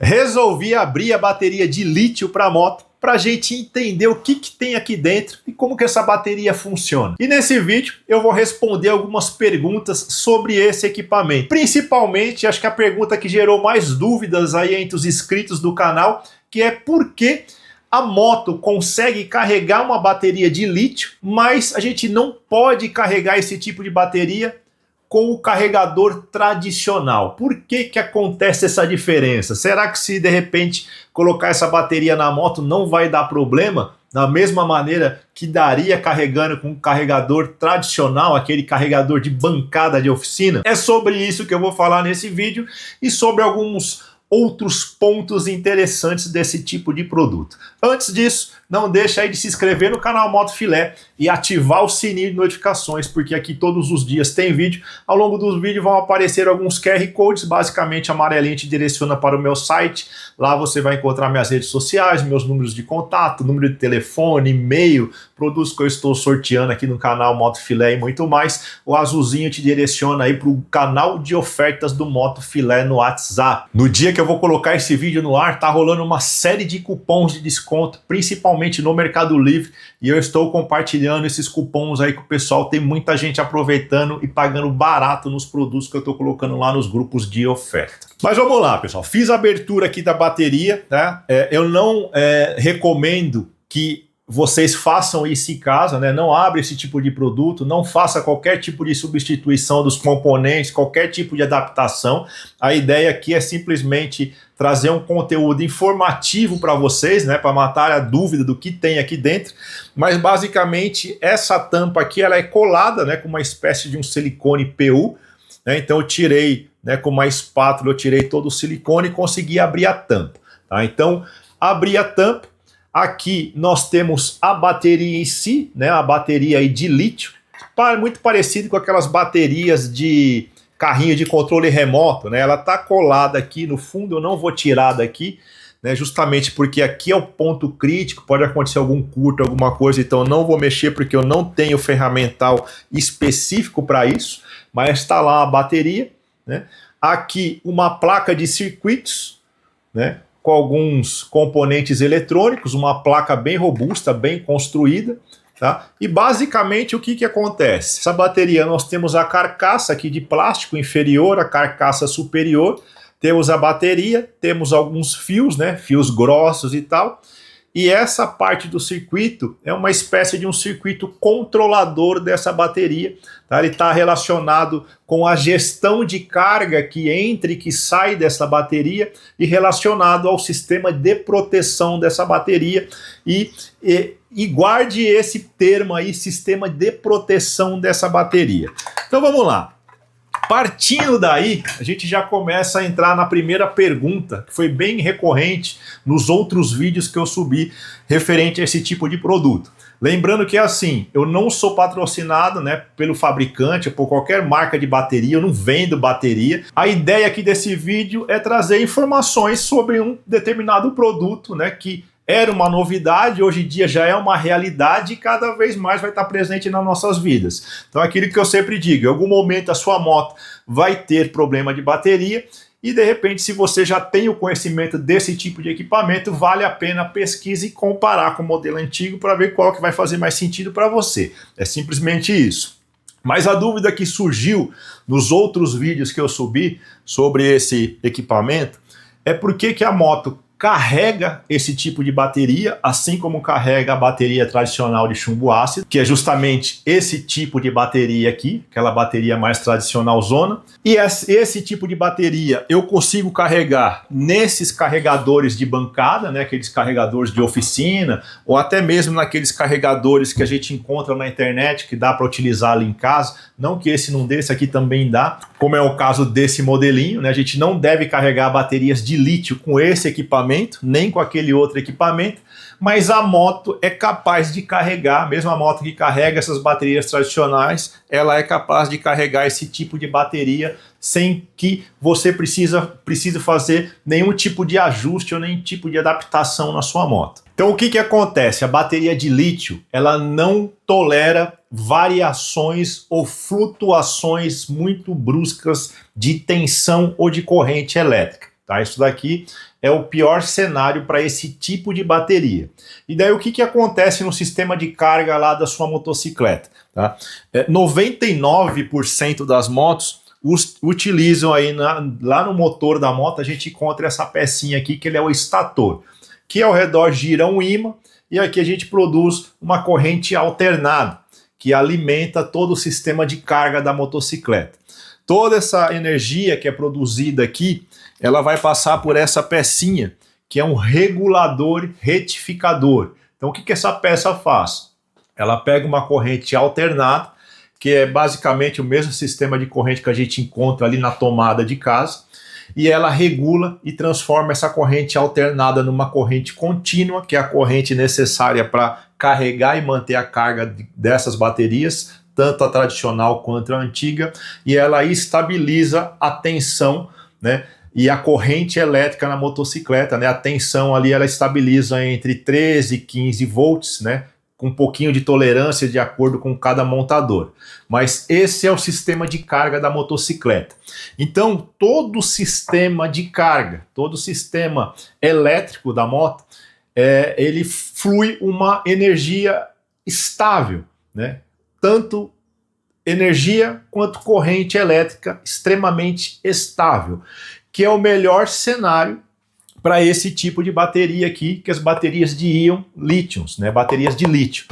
Resolvi abrir a bateria de lítio para a moto para a gente entender o que tem aqui dentro e como que essa bateria funciona. E nesse vídeo eu vou responder algumas perguntas sobre esse equipamento. Principalmente, acho que a pergunta que gerou mais dúvidas aí entre os inscritos do canal, que é por que a moto consegue carregar uma bateria de lítio, mas a gente não pode carregar esse tipo de bateria com o carregador tradicional. Por que acontece essa diferença? Será que se de repente colocar essa bateria na moto não vai dar problema? Da mesma maneira que daria carregando com um carregador tradicional, aquele carregador de bancada de oficina? É sobre isso que eu vou falar nesse vídeo e sobre alguns outros pontos interessantes desse tipo de produto. Antes disso, não deixa aí de se inscrever no canal Moto Filé e ativar o sininho de notificações, porque aqui todos os dias tem vídeo. Ao longo dos vídeos vão aparecer alguns QR Codes, basicamente amarelinho te direciona para o meu site. Lá você vai encontrar minhas redes sociais, meus números de contato, número de telefone, e-mail, produtos que eu estou sorteando aqui no canal Moto Filé e muito mais. O azulzinho te direciona aí para o canal de ofertas do Moto Filé no WhatsApp. No dia que eu vou colocar esse vídeo no ar, tá rolando uma série de cupons de desconto, principalmente no Mercado Livre, e eu estou compartilhando esses cupons aí com o pessoal. Tem muita gente aproveitando e pagando barato nos produtos que eu estou colocando lá nos grupos de oferta. Mas vamos lá, pessoal. Fiz a abertura aqui da bateria, tá? Eu não recomendo que vocês façam isso em casa, né? Não abre esse tipo de produto, não faça qualquer tipo de substituição dos componentes, qualquer tipo de adaptação. A ideia aqui é simplesmente trazer um conteúdo informativo para vocês, né? Para matar a dúvida do que tem aqui dentro. Mas basicamente essa tampa aqui ela é colada, né? Com uma espécie de um silicone PU, né? Então eu tirei, né? Com uma espátula eu tirei todo o silicone e consegui abrir a tampa, tá? Então abri a tampa. Aqui nós temos a bateria em si, né, a bateria aí de lítio, muito parecido com aquelas baterias de carrinho de controle remoto, né? Ela está colada aqui no fundo, eu não vou tirar daqui, né, justamente porque aqui é o ponto crítico, pode acontecer algum curto, alguma coisa, então eu não vou mexer porque eu não tenho ferramental específico para isso, mas está lá a bateria, né? Aqui uma placa de circuitos, né, com alguns componentes eletrônicos, uma placa bem robusta, bem construída, tá? E basicamente o que acontece? Essa bateria nós temos a carcaça aqui de plástico inferior, a carcaça superior, temos a bateria, temos alguns fios, né? Fios grossos e tal. E essa parte do circuito é uma espécie de um circuito controlador dessa bateria, tá? Ele está relacionado com a gestão de carga que entra e que sai dessa bateria e relacionado ao sistema de proteção dessa bateria. E guarde esse termo aí, sistema de proteção dessa bateria. Então vamos lá. Partindo daí, a gente já começa a entrar na primeira pergunta, que foi bem recorrente nos outros vídeos que eu subi referente a esse tipo de produto. Lembrando que é assim, eu não sou patrocinado, né, pelo fabricante ou por qualquer marca de bateria, eu não vendo bateria. A ideia aqui desse vídeo é trazer informações sobre um determinado produto, né, que era uma novidade, hoje em dia já é uma realidade e cada vez mais vai estar presente nas nossas vidas. Então aquilo que eu sempre digo, em algum momento a sua moto vai ter problema de bateria e de repente se você já tem o conhecimento desse tipo de equipamento, vale a pena pesquisar e comparar com o modelo antigo para ver qual que vai fazer mais sentido para você. É simplesmente isso. Mas a dúvida que surgiu nos outros vídeos que eu subi sobre esse equipamento é por que a moto carrega esse tipo de bateria, assim como carrega a bateria tradicional de chumbo ácido, que é justamente esse tipo de bateria aqui, aquela bateria mais tradicional zona. E esse tipo de bateria eu consigo carregar nesses carregadores de bancada, né, aqueles carregadores de oficina, ou até mesmo naqueles carregadores que a gente encontra na internet, que dá para utilizar ali em casa. Não que esse não dê, esse aqui também dá, como é o caso desse modelinho, né? A gente não deve carregar baterias de lítio com esse equipamento, nem com aquele outro equipamento, mas a moto é capaz de carregar, mesmo a moto que carrega essas baterias tradicionais, ela é capaz de carregar esse tipo de bateria sem que você precise fazer nenhum tipo de ajuste ou nenhum tipo de adaptação na sua moto. Então o que acontece? A bateria de lítio, ela não tolera variações ou flutuações muito bruscas de tensão ou de corrente elétrica. Tá? Isso daqui é o pior cenário para esse tipo de bateria. E daí o que acontece no sistema de carga lá da sua motocicleta? Tá? 99% das motos utilizam aí lá no motor da moto, a gente encontra essa pecinha aqui que ele é o estator, que ao redor gira um ímã e aqui a gente produz uma corrente alternada que alimenta todo o sistema de carga da motocicleta. Toda essa energia que é produzida aqui, ela vai passar por essa pecinha, que é um regulador retificador. Então o que essa peça faz? Ela pega uma corrente alternada, que é basicamente o mesmo sistema de corrente que a gente encontra ali na tomada de casa, e ela regula e transforma essa corrente alternada numa corrente contínua, que é a corrente necessária para carregar e manter a carga dessas baterias, tanto a tradicional quanto a antiga, e ela estabiliza a tensão, né, e a corrente elétrica na motocicleta, né, a tensão ali ela estabiliza entre 13 e 15 volts, né, com um pouquinho de tolerância de acordo com cada montador. Mas esse é o sistema de carga da motocicleta. Então, todo o sistema de carga, todo o sistema elétrico da moto, ele flui uma energia estável, né? Tanto energia quanto corrente elétrica extremamente estável, que é o melhor cenário para esse tipo de bateria aqui, que é as baterias de íon lítios, né, baterias de lítio.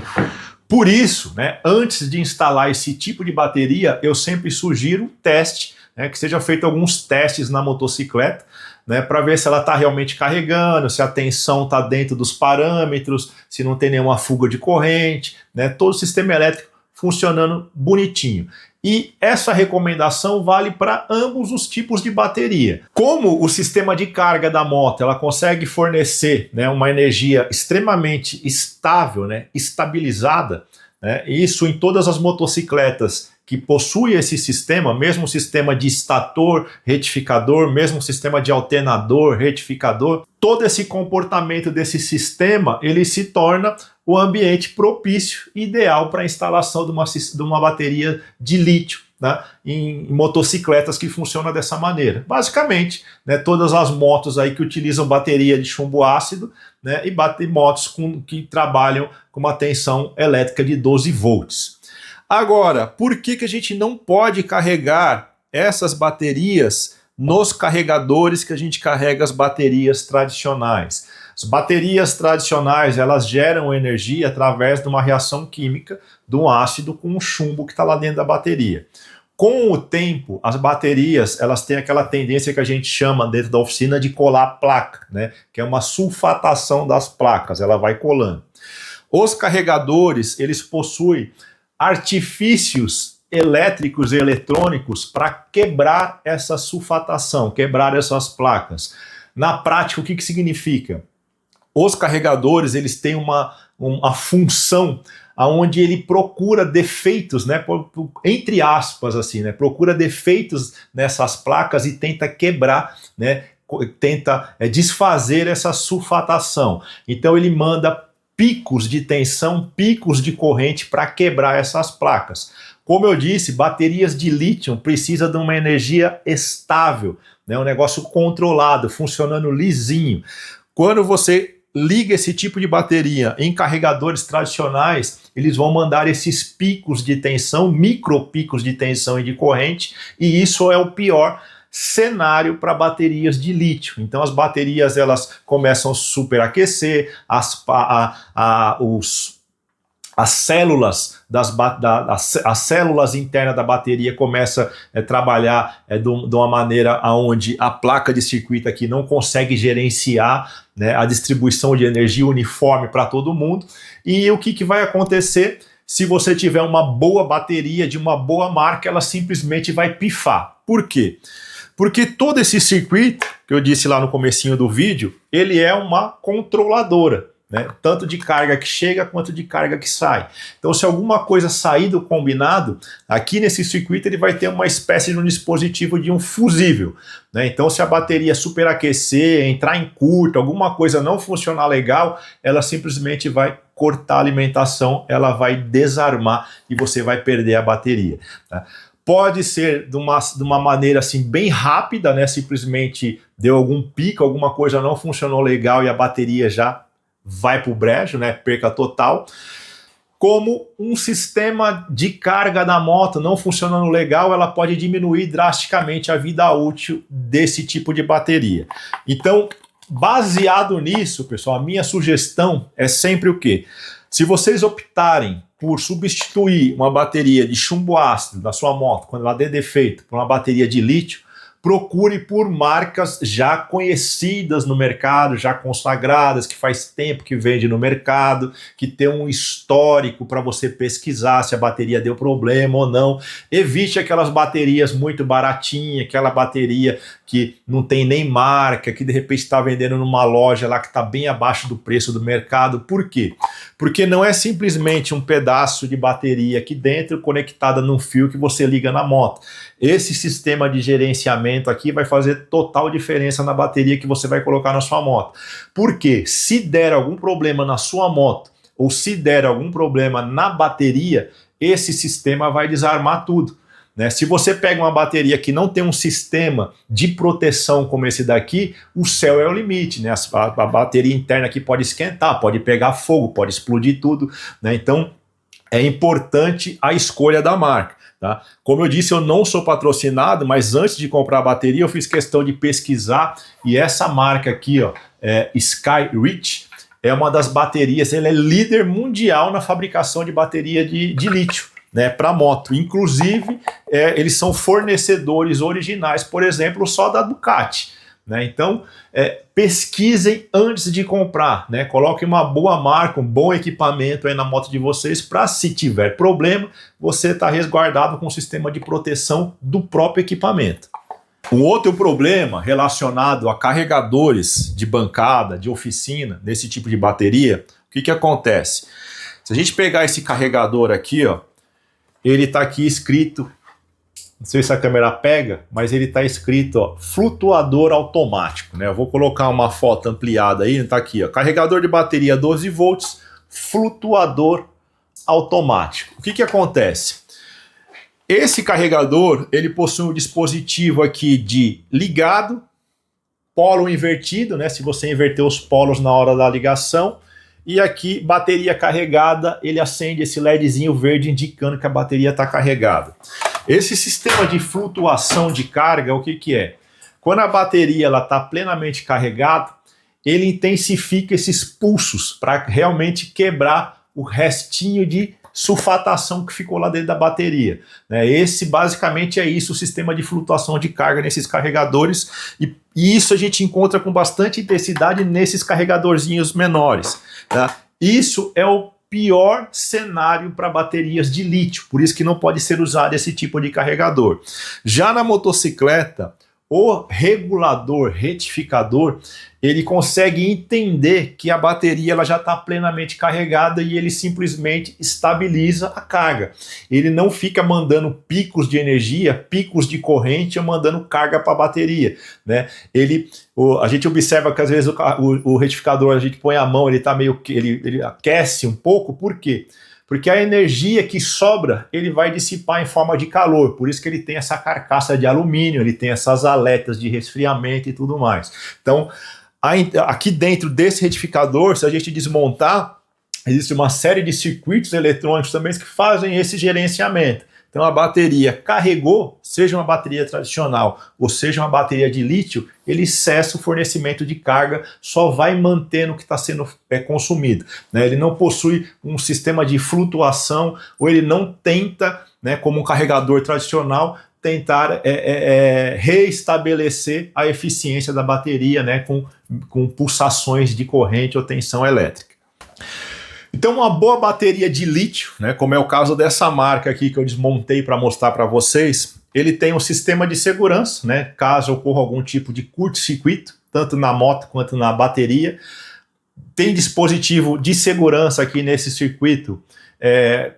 Por isso, né, antes de instalar esse tipo de bateria, eu sempre sugiro um teste, né, que seja feito alguns testes na motocicleta, né, para ver se ela está realmente carregando, se a tensão está dentro dos parâmetros, se não tem nenhuma fuga de corrente, né, todo o sistema elétrico funcionando bonitinho. E essa recomendação vale para ambos os tipos de bateria. Como o sistema de carga da moto ela consegue fornecer, né, uma energia extremamente estável, né, estabilizada, né, isso em todas as motocicletas que possuem esse sistema, mesmo o sistema de estator, retificador, mesmo o sistema de alternador, retificador, todo esse comportamento desse sistema, ele se torna o ambiente propício, ideal para a instalação de uma bateria de lítio, né, em motocicletas que funcionam dessa maneira. Basicamente, né, todas as motos aí que utilizam bateria de chumbo ácido, né, e motos que trabalham com uma tensão elétrica de 12 volts. Agora, por que a gente não pode carregar essas baterias nos carregadores que a gente carrega as baterias tradicionais? As baterias tradicionais, elas geram energia através de uma reação química de um ácido com um chumbo que está lá dentro da bateria. Com o tempo, as baterias, elas têm aquela tendência que a gente chama dentro da oficina de colar placa, né? Que é uma sulfatação das placas, ela vai colando. Os carregadores, eles possuem artifícios elétricos e eletrônicos para quebrar essa sulfatação, quebrar essas placas. Na prática, o que significa? Os carregadores, eles têm uma função onde ele procura defeitos, né, entre aspas, assim, né, procura defeitos nessas placas e tenta quebrar, né, tenta desfazer essa sulfatação. Então ele manda picos de tensão, picos de corrente para quebrar essas placas. Como eu disse, baterias de lítio precisam de uma energia estável, né, um negócio controlado, funcionando lisinho. Quando você liga esse tipo de bateria em carregadores tradicionais, eles vão mandar esses picos de tensão, micro picos de tensão e de corrente, e isso é o pior cenário para baterias de lítio. Então as baterias elas começam a superaquecer, as células as células internas da bateria começam a trabalhar de uma maneira onde a placa de circuito aqui não consegue gerenciar, né, a distribuição de energia uniforme para todo mundo. E o que vai acontecer? Se você tiver uma boa bateria de uma boa marca, ela simplesmente vai pifar. Por quê? Porque todo esse circuito, que eu disse lá no comecinho do vídeo, ele é uma controladora, né? Tanto de carga que chega quanto de carga que sai. Então, se alguma coisa sair do combinado, aqui nesse circuito ele vai ter uma espécie de um dispositivo de um fusível, né? Então, se a bateria superaquecer, entrar em curto, alguma coisa não funcionar legal, ela simplesmente vai cortar a alimentação, ela vai desarmar e você vai perder a bateria, tá? Pode ser de uma maneira assim bem rápida, né? Simplesmente deu algum pico, alguma coisa não funcionou legal e a bateria já vai para o brejo, né? Perca total. Como um sistema de carga da moto não funcionando legal, ela pode diminuir drasticamente a vida útil desse tipo de bateria. Então, baseado nisso, pessoal, a minha sugestão é sempre o quê? Se vocês optarem por substituir uma bateria de chumbo ácido da sua moto, quando ela der defeito, por uma bateria de lítio, procure por marcas já conhecidas no mercado, já consagradas, que faz tempo que vende no mercado, que tem um histórico para você pesquisar se a bateria deu problema ou não. Evite aquelas baterias muito baratinhas, aquela bateria que não tem nem marca, que de repente está vendendo numa loja lá que está bem abaixo do preço do mercado. Por quê? Porque não é simplesmente um pedaço de bateria aqui dentro conectada num fio que você liga na moto. Esse sistema de gerenciamento aqui vai fazer total diferença na bateria que você vai colocar na sua moto. Porque se der algum problema na sua moto ou se der algum problema na bateria, esse sistema vai desarmar tudo. Né? Se você pega uma bateria que não tem um sistema de proteção como esse daqui, o céu é o limite, né? A bateria interna aqui pode esquentar, pode pegar fogo, pode explodir tudo, né? Então é importante a escolha da marca. Tá? Como eu disse, eu não sou patrocinado, mas antes de comprar a bateria eu fiz questão de pesquisar e essa marca aqui, ó, Skyreach, é uma das baterias, ela é líder mundial na fabricação de bateria de lítio, né, para moto. Inclusive, eles são fornecedores originais, por exemplo, só da Ducati. Né? Então, pesquisem antes de comprar, né? Coloquem uma boa marca, um bom equipamento aí na moto de vocês para, se tiver problema, você está resguardado com o sistema de proteção do próprio equipamento. Um outro problema relacionado a carregadores de bancada, de oficina, nesse tipo de bateria, o que acontece? Se a gente pegar esse carregador aqui, ó, ele está aqui escrito, não sei se a câmera pega, mas ele está escrito, ó, flutuador automático, né? Eu vou colocar uma foto ampliada aí, está aqui, ó, carregador de bateria 12 volts, flutuador automático. O que acontece? Esse carregador, ele possui um dispositivo aqui de ligado, polo invertido, né? Se você inverter os polos na hora da ligação, e aqui, bateria carregada, ele acende esse LEDzinho verde indicando que a bateria está carregada. Esse sistema de flutuação de carga, o que é? Quando a bateria está plenamente carregada, ele intensifica esses pulsos para realmente quebrar o restinho de sulfatação que ficou lá dentro da bateria. Né? Esse basicamente é isso, o sistema de flutuação de carga nesses carregadores, e isso a gente encontra com bastante intensidade nesses carregadorzinhos menores. Tá? Isso é o pior cenário para baterias de lítio, por isso que não pode ser usado esse tipo de carregador. Já na motocicleta, o regulador, retificador, ele consegue entender que a bateria ela já está plenamente carregada e ele simplesmente estabiliza a carga. Ele não fica mandando picos de energia, picos de corrente ou mandando carga para a bateria. Né? A gente observa que às vezes o retificador, a gente põe a mão, ele tá meio que ele aquece um pouco, por quê? Porque a energia que sobra, ele vai dissipar em forma de calor, por isso que ele tem essa carcaça de alumínio, ele tem essas aletas de resfriamento e tudo mais. Então, aqui dentro desse retificador, se a gente desmontar, existe uma série de circuitos eletrônicos também que fazem esse gerenciamento. Então a bateria carregou, seja uma bateria tradicional ou seja uma bateria de lítio, ele cessa o fornecimento de carga, só vai mantendo o que está sendo consumido. Né? Ele não possui um sistema de flutuação, ou ele não tenta, né, como um carregador tradicional, tentar reestabelecer a eficiência da bateria, né, com pulsações de corrente ou tensão elétrica. Então uma boa bateria de lítio, né, como é o caso dessa marca aqui que eu desmontei para mostrar para vocês, ele tem um sistema de segurança, né, caso ocorra algum tipo de curto-circuito, tanto na moto quanto na bateria. Tem dispositivo de segurança aqui nesse circuito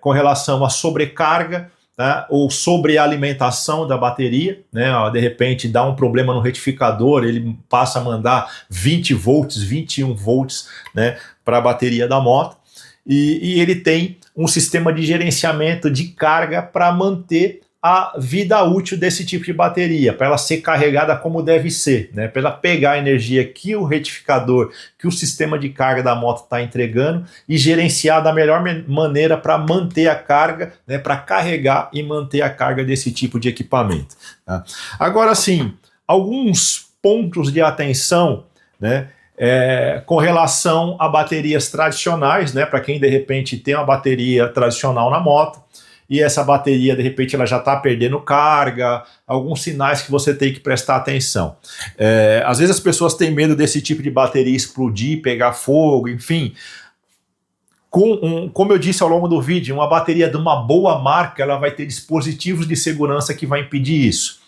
com relação à sobrecarga, tá, ou sobrealimentação da bateria, né, de repente dá um problema no retificador, ele passa a mandar 20 volts, 21 volts, né, para a bateria da moto. E ele tem um sistema de gerenciamento de carga para manter a vida útil desse tipo de bateria, para ela ser carregada como deve ser, né? Para ela pegar a energia que o retificador, que o sistema de carga da moto está entregando e gerenciar da melhor maneira para manter a carga, né? Para carregar e manter a carga desse tipo de equipamento. Tá? Agora sim, alguns pontos de atenção, né? Com relação a baterias tradicionais, né? Para quem de repente tem uma bateria tradicional na moto, e essa bateria, de repente, ela já está perdendo carga, alguns sinais que você tem que prestar atenção. Às vezes as pessoas têm medo desse tipo de bateria explodir, pegar fogo, enfim. Como eu disse ao longo do vídeo, uma bateria de uma boa marca, ela vai ter dispositivos de segurança que vai impedir isso.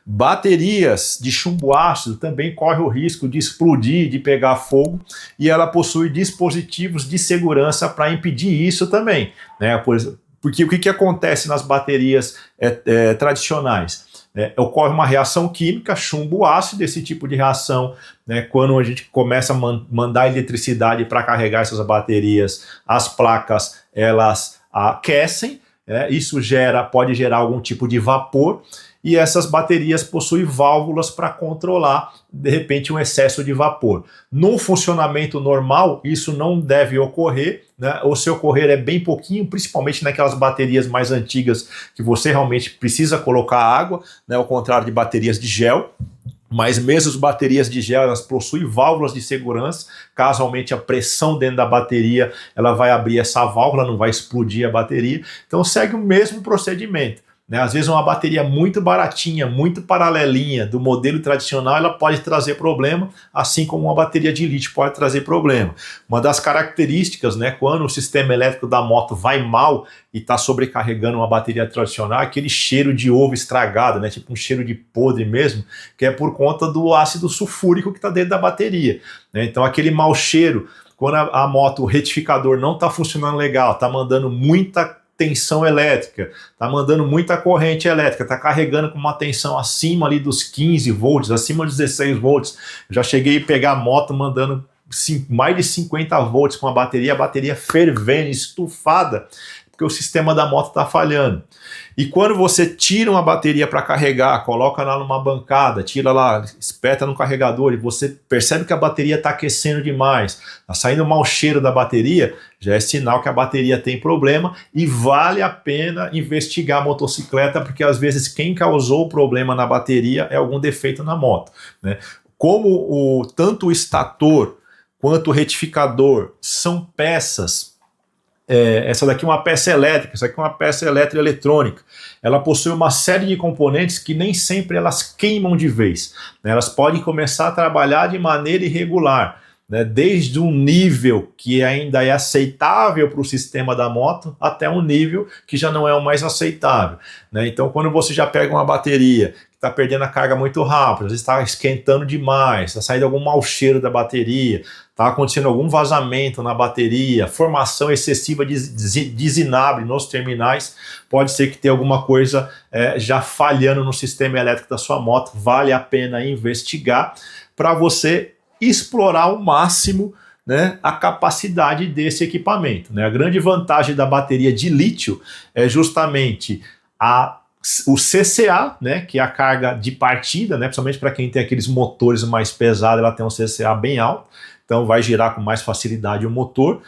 Baterias de chumbo ácido também correm o risco de explodir, de pegar fogo, e ela possui dispositivos de segurança para impedir isso também, né? Porque o que acontece nas baterias tradicionais? Ocorre uma reação química, chumbo ácido, esse tipo de reação, né, quando a gente começa a mandar eletricidade para carregar essas baterias, as placas elas aquecem, isso pode gerar algum tipo de vapor, e essas baterias possuem válvulas para controlar, de repente, um excesso de vapor. No funcionamento normal, isso não deve ocorrer, né? Ou se ocorrer é bem pouquinho, principalmente naquelas baterias mais antigas que você realmente precisa colocar água, né? Ao contrário de baterias de gel. Mas mesmo as baterias de gel, elas possuem válvulas de segurança, caso aumente a pressão dentro da bateria, ela vai abrir essa válvula, não vai explodir a bateria, então segue o mesmo procedimento. Às vezes uma bateria muito baratinha, muito paralelinha do modelo tradicional, ela pode trazer problema, assim como uma bateria de lítio pode trazer problema. Uma das características, né, quando o sistema elétrico da moto vai mal e está sobrecarregando uma bateria tradicional, aquele cheiro de ovo estragado, né, tipo um cheiro de podre mesmo, que é por conta do ácido sulfúrico que está dentro da bateria. Então aquele mau cheiro, quando a moto, o retificador não está funcionando legal, está mandando muita tensão elétrica, está mandando muita corrente elétrica, está carregando com uma tensão acima ali dos 15 volts, acima dos 16 volts. Já cheguei a pegar a moto mandando mais de 50 volts com a bateria fervendo, estufada, porque o sistema da moto está falhando. E quando você tira uma bateria para carregar, coloca lá numa bancada, tira lá, espeta no carregador e você percebe que a bateria está aquecendo demais, está saindo um mau cheiro da bateria, já é sinal que a bateria tem problema e vale a pena investigar a motocicleta, porque às vezes quem causou o problema na bateria é algum defeito na moto, né? Como tanto o estator quanto o retificador são peças, essa daqui é uma peça elétrica, essa aqui é uma peça eletrônica. Ela possui uma série de componentes que nem sempre elas queimam de vez, né? Elas podem começar a trabalhar de maneira irregular, né? Desde um nível que ainda é aceitável para o sistema da moto até um nível que já não é o mais aceitável, né? Então, quando você já pega uma bateria está perdendo a carga muito rápido, às vezes está esquentando demais, está saindo algum mau cheiro da bateria, está acontecendo algum vazamento na bateria, formação excessiva de zinabre nos terminais, pode ser que tenha alguma coisa já falhando no sistema elétrico da sua moto. Vale a pena investigar para você explorar ao máximo, né, a capacidade desse equipamento, né? A grande vantagem da bateria de lítio é justamente o CCA, né, que é a carga de partida, né, principalmente para quem tem aqueles motores mais pesados, ela tem um CCA bem alto, então vai girar com mais facilidade o motor.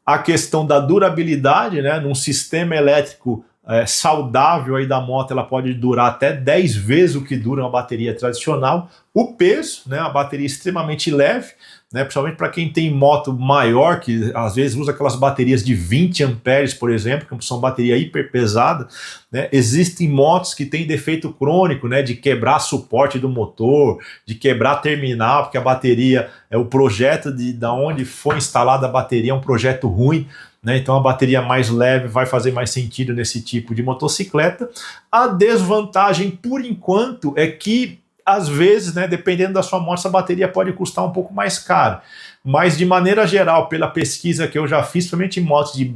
A questão da durabilidade, né, num sistema elétrico saudável aí da moto, ela pode durar até 10 vezes o que dura uma bateria tradicional. O peso, né, a bateria extremamente leve, né, principalmente para quem tem moto maior, que às vezes usa aquelas baterias de 20 amperes, por exemplo, que são bateria hiper pesada, né? Existem motos que têm defeito crônico, né, de quebrar suporte do motor, de quebrar terminal, porque a bateria, o projeto da onde foi instalada a bateria é um projeto ruim, né? Então a bateria mais leve vai fazer mais sentido nesse tipo de motocicleta. A desvantagem, por enquanto, é que às vezes, né, dependendo da sua moto, essa bateria pode custar um pouco mais caro. Mas, de maneira geral, pela pesquisa que eu já fiz, principalmente em motos de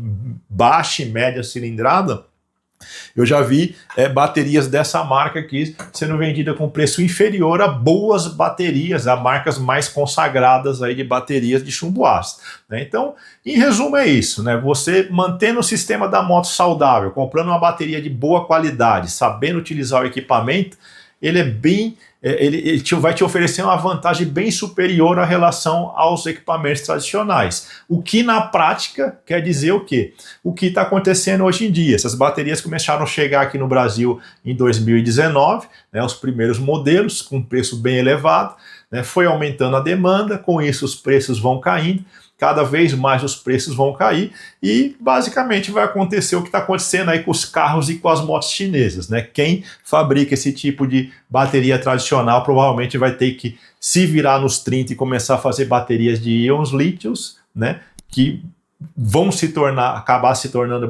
baixa e média cilindrada, Eu já vi baterias dessa marca aqui sendo vendida com preço inferior a boas baterias, a marcas mais consagradas aí de baterias de chumbo ácido, né? Então, em resumo é isso, né? Você mantendo o sistema da moto saudável, comprando uma bateria de boa qualidade, sabendo utilizar o equipamento, ele é bem... Ele vai te oferecer uma vantagem bem superior à relação aos equipamentos tradicionais. O que na prática quer dizer o quê? O que está acontecendo hoje em dia. Essas baterias começaram a chegar aqui no Brasil em 2019, né, os primeiros modelos com preço bem elevado, né, foi aumentando a demanda, com isso os preços vão caindo, cada vez mais os preços vão cair e basicamente vai acontecer o que está acontecendo aí com os carros e com as motos chinesas, né? Quem fabrica esse tipo de bateria tradicional provavelmente vai ter que se virar nos 30 e começar a fazer baterias de íons lítios, né? Que vão acabar se tornando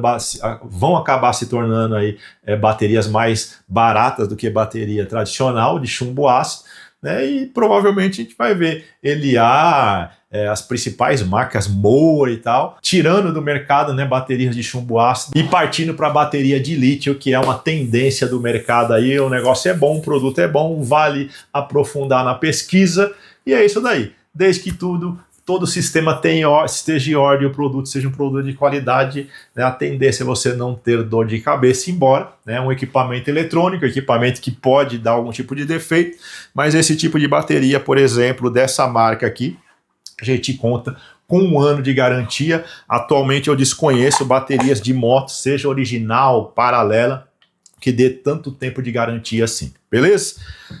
aí baterias mais baratas do que bateria tradicional de chumbo ácido, né? E provavelmente a gente vai ver Eliar, as principais marcas Moa e tal, tirando do mercado, né, baterias de chumbo ácido e partindo para bateria de lítio, que é uma tendência do mercado aí. O negócio é bom, o produto é bom, vale aprofundar na pesquisa e é isso daí. Desde que todo o sistema esteja em ordem, o produto seja um produto de qualidade, né, a tendência é você não ter dor de cabeça, embora, né, um equipamento eletrônico, equipamento que pode dar algum tipo de defeito, mas esse tipo de bateria, por exemplo, dessa marca aqui, a gente conta com 1 ano de garantia. Atualmente eu desconheço baterias de moto, seja original, paralela, que dê tanto tempo de garantia assim, beleza?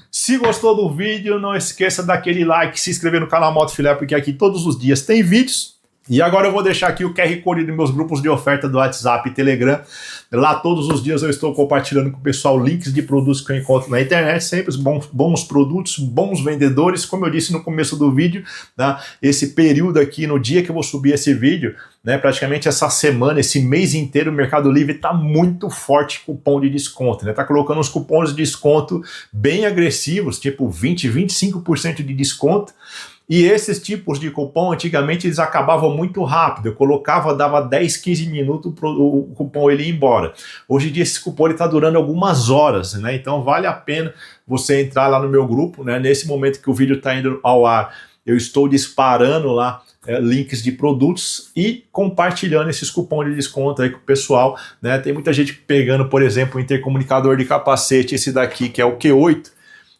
Se gostou do vídeo, não esqueça daquele like, se inscrever no canal Moto Filé, porque aqui todos os dias tem vídeos. E agora eu vou deixar aqui o QR Code dos meus grupos de oferta do WhatsApp e Telegram. Lá todos os dias eu estou compartilhando com o pessoal links de produtos que eu encontro na internet, sempre bons produtos, bons vendedores. Como eu disse no começo do vídeo, né, esse período aqui, no dia que eu vou subir esse vídeo, né, praticamente essa semana, esse mês inteiro, o Mercado Livre está muito forte cupom de desconto, né? Tá colocando uns cupons de desconto bem agressivos, tipo 20, 25% de desconto. E esses tipos de cupom, antigamente eles acabavam muito rápido. Eu colocava, dava 10, 15 minutos o cupom ele ir embora. Hoje em dia esse cupom está durando algumas horas, né? Então vale a pena você entrar lá no meu grupo, né? Nesse momento que o vídeo está indo ao ar, eu estou disparando lá links de produtos e compartilhando esses cupons de desconto aí com o pessoal, né? Tem muita gente pegando, por exemplo, o intercomunicador de capacete, esse daqui que é o Q8,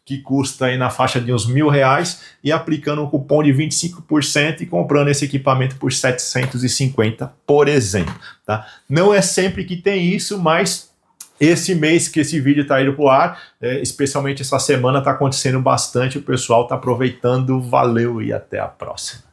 que custa aí na faixa de uns R$1.000 e aplicando um cupom de 25% e comprando esse equipamento por 750, por exemplo, tá? Não é sempre que tem isso, mas esse mês que esse vídeo está indo pro ar, especialmente essa semana, está acontecendo bastante, o pessoal está aproveitando. Valeu e até a próxima.